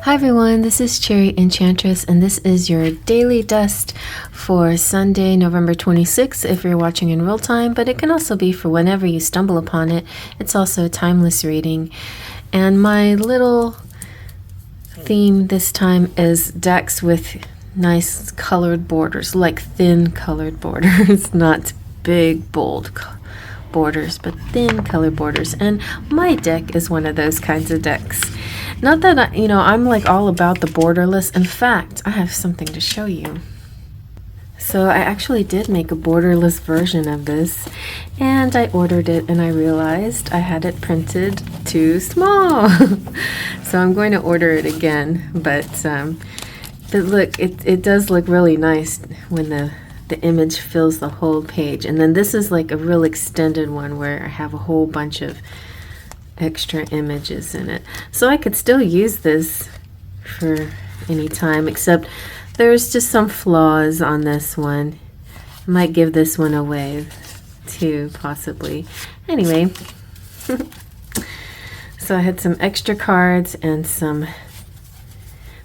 Hi everyone, this is CherryEnchantress and this is your daily dust for Sunday, November 26th if you're watching in real time, but it can also be for whenever you stumble upon it. It's also a timeless reading. And my little theme this time is decks with nice colored borders, like thin colored borders, not big, bold borders, but thin colored borders. And my deck is one of those kinds of decks. Not that I'm like all about the borderless. In fact, I have something to show you. So I actually did make a borderless version of this, and I ordered it and I realized I had it printed too small. So I'm going to order it again, but look, it does look really nice when the image fills the whole page. And then this is like a real extended one where I have a whole bunch of extra images in it. So I could still use this for any time, except there's just some flaws on this one. I might give this one away too, possibly. Anyway, so I had some extra cards and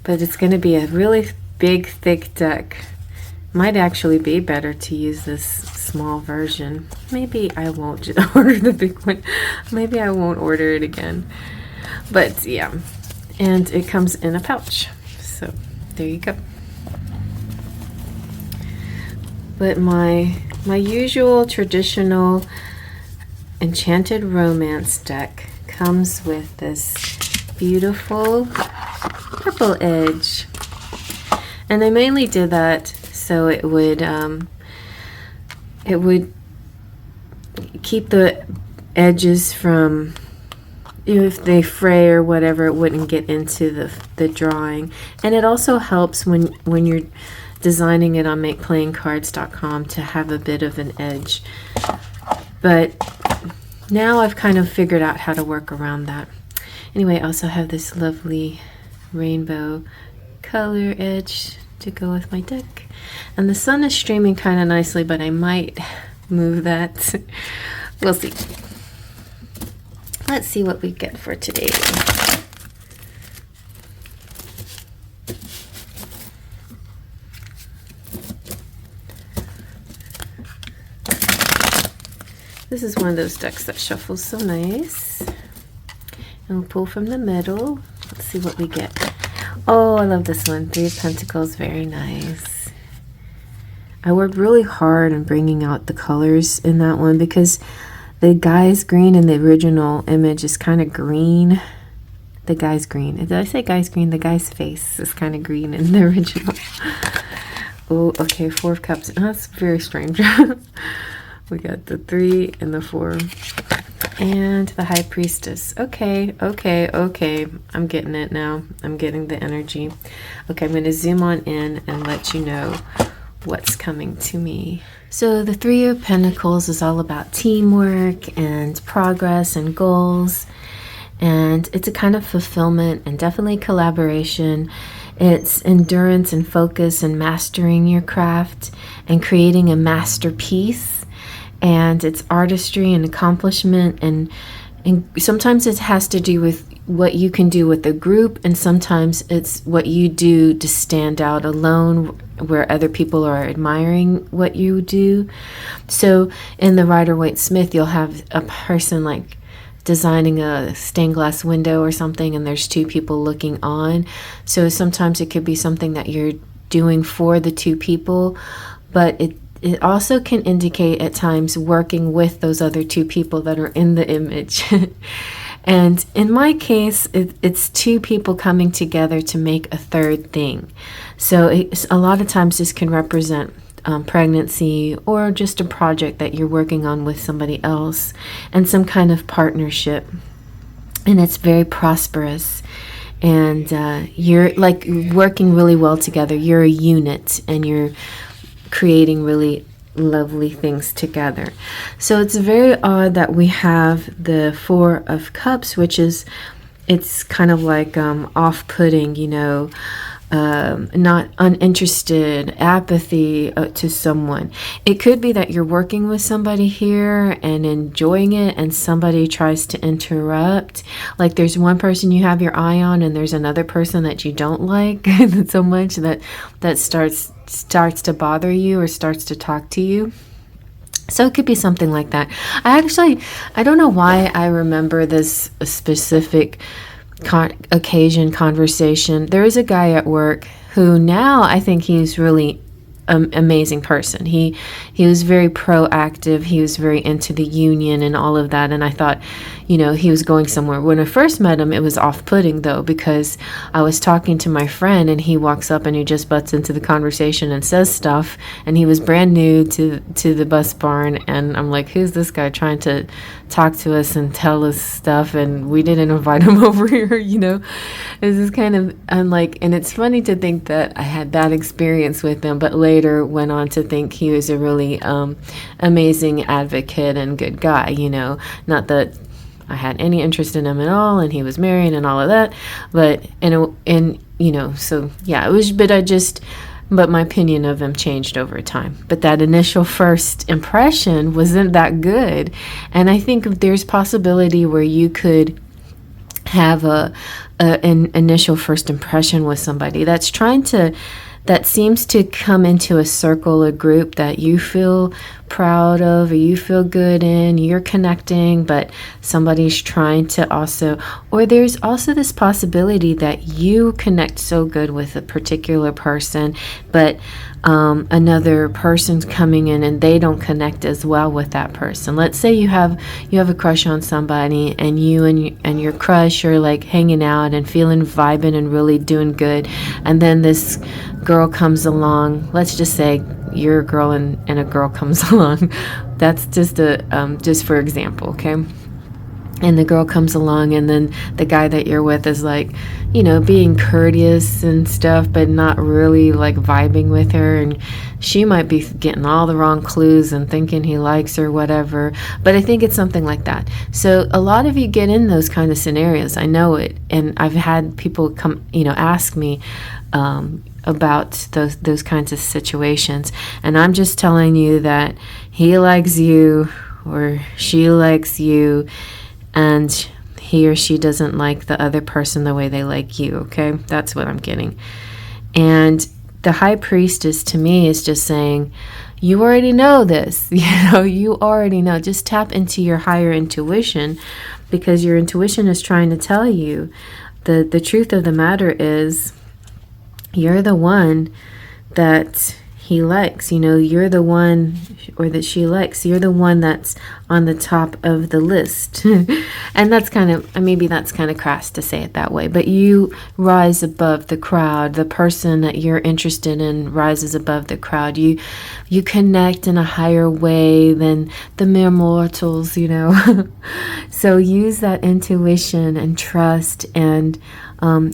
but it's going to be a really big, thick deck. Might actually be better to use this small version. Maybe I won't order the big one. Maybe I won't order it again. But yeah, and it comes in a pouch. So there you go. But my usual traditional enchanted romance deck comes with this beautiful purple edge. And I mainly did that so it would keep the edges from, if they fray or whatever, it wouldn't get into the drawing. And it also helps when you're designing it on makeplayingcards.com to have a bit of an edge. But now I've kind of figured out how to work around that. Anyway, I also have this lovely rainbow color edge to go with my deck. And the sun is streaming kind of nicely, but I might move that. We'll see. Let's see what we get for today. This is one of those decks that shuffles so nice. And we'll pull from the middle. Let's see what we get. Oh, I love this one. Three of Pentacles, very nice. I worked really hard on bringing out the colors in that one because the guy's green in the original image is kind of green. The guy's green. Did I say guy's green? The guy's face is kind of green in the original. Oh, okay, Four of Cups. Oh, that's very strange. We got the 3 and the 4. And the High Priestess. Okay. I'm getting it now. I'm getting the energy. Okay, I'm going to zoom on in and let you know what's coming to me. So the 3 of Pentacles is all about teamwork and progress and goals. And it's a kind of fulfillment and definitely collaboration. It's endurance and focus and mastering your craft and creating a masterpiece. And it's artistry and accomplishment, and sometimes it has to do with what you can do with a group, and sometimes it's what you do to stand out alone where other people are admiring what you do. So in the Rider-Waite-Smith, you'll have a person like designing a stained glass window or something, and there's 2 people looking on. So sometimes it could be something that you're doing for the 2 people, but it also can indicate at times working with those other 2 people that are in the image. And in my case, it's 2 people coming together to make a third thing. So a lot of times this can represent pregnancy or just a project that you're working on with somebody else and some kind of partnership. And it's very prosperous. And you're like working really well together. You're a unit and you're creating really lovely things together. So it's very odd that we have the 4 of Cups, which is, it's kind of like off-putting, not uninterested, apathy to someone. It could be that you're working with somebody here and enjoying it, and somebody tries to interrupt. Like there's one person you have your eye on, and there's another person that you don't like so much that starts to bother you or starts to talk to you. So it could be something like that. I don't know why I remember this specific conversation. There is a guy at work who now I think he's really amazing person. He was very proactive. He was very into the union and all of that. And I thought, he was going somewhere. When I first met him, it was off-putting though, because I was talking to my friend and he walks up and he just butts into the conversation and says stuff. And he was brand new to the bus barn. And I'm like, who's this guy trying to talk to us and tell us stuff? And we didn't invite him over here, This is kind of unlike, and it's funny to think that I had that experience with him, but later went on to think he was a really amazing advocate and good guy, not that I had any interest in him at all, and he was married and all of that, but so yeah, it was, but my opinion of him changed over time. But that initial first impression wasn't that good, and I think there's possibility where you could have an initial first impression with somebody that seems to come into a circle, a group that you feel proud of or you feel good in, you're connecting, but somebody's trying to also, or there's also this possibility that you connect so good with a particular person, but another person's coming in and they don't connect as well with that person. Let's say you have a crush on somebody, and you and your crush are like hanging out and feeling vibing and really doing good, and then this girl comes along. Let's just say you're a girl and a girl comes along. That's just just for example, okay? And the girl comes along, and then the guy that you're with is like, being courteous and stuff, but not really like vibing with her. And she might be getting all the wrong clues and thinking he likes her, whatever. But I think it's something like that. So a lot of you get in those kind of scenarios. I know it. And I've had people come, ask me about those kinds of situations. And I'm just telling you that he likes you or she likes you, and he or she doesn't like the other person the way they like you, okay? That's what I'm getting. And the high priestess to me is just saying, you already know this. You already know. Just tap into your higher intuition, because your intuition is trying to tell you the truth of the matter is you're the one that he likes. You're the one, or that she likes. You're the one that's on the top of the list. And that's maybe that's kind of crass to say it that way, but you rise above the crowd. The person that you're interested in rises above the crowd. You connect in a higher way than the mere mortals, So use that intuition and trust. And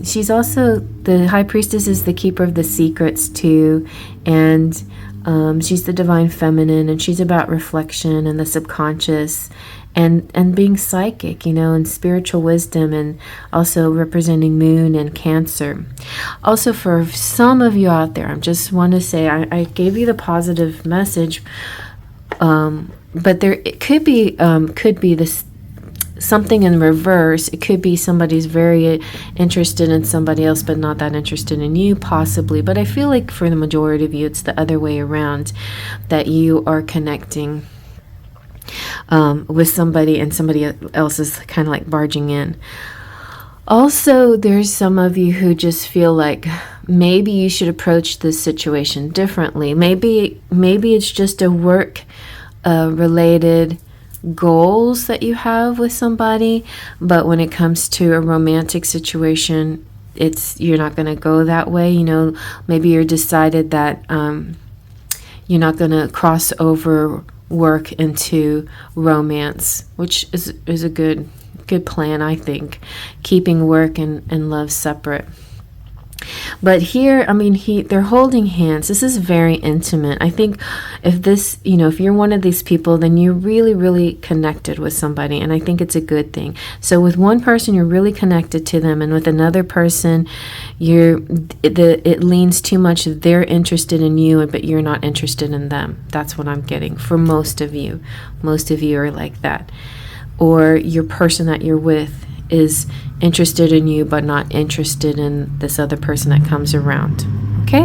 she's also, the high priestess is the keeper of the secrets too, and she's the divine feminine, and she's about reflection and the subconscious and being psychic, and spiritual wisdom, and also representing moon and Cancer. Also, for some of you out there, I just want to say I gave you the positive message, but it could be this something in reverse. It could be somebody's very interested in somebody else but not that interested in you, possibly. But I feel like for the majority of you, it's the other way around, that you are connecting with somebody and somebody else is kind of like barging in. Also, there's some of you who just feel like maybe you should approach this situation differently. Maybe it's just a work related goals that you have with somebody, but when it comes to a romantic situation, you're not going to go that way. Maybe you're decided that you're not going to cross over work into romance, which is a good plan, I think, keeping work and love separate. But here, I mean, they're holding hands. This is very intimate. I think if this, if you're one of these people, then you're really, really connected with somebody, and I think it's a good thing. So with one person, you're really connected to them, and with another person, it leans too much. They're interested in you, but you're not interested in them. That's what I'm getting for most of you. Most of you are like that. Or your person that you're with is interested in you but not interested in this other person that comes around. Okay?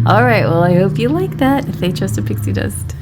All right, well, I hope you like that. If they trust a pixie dust.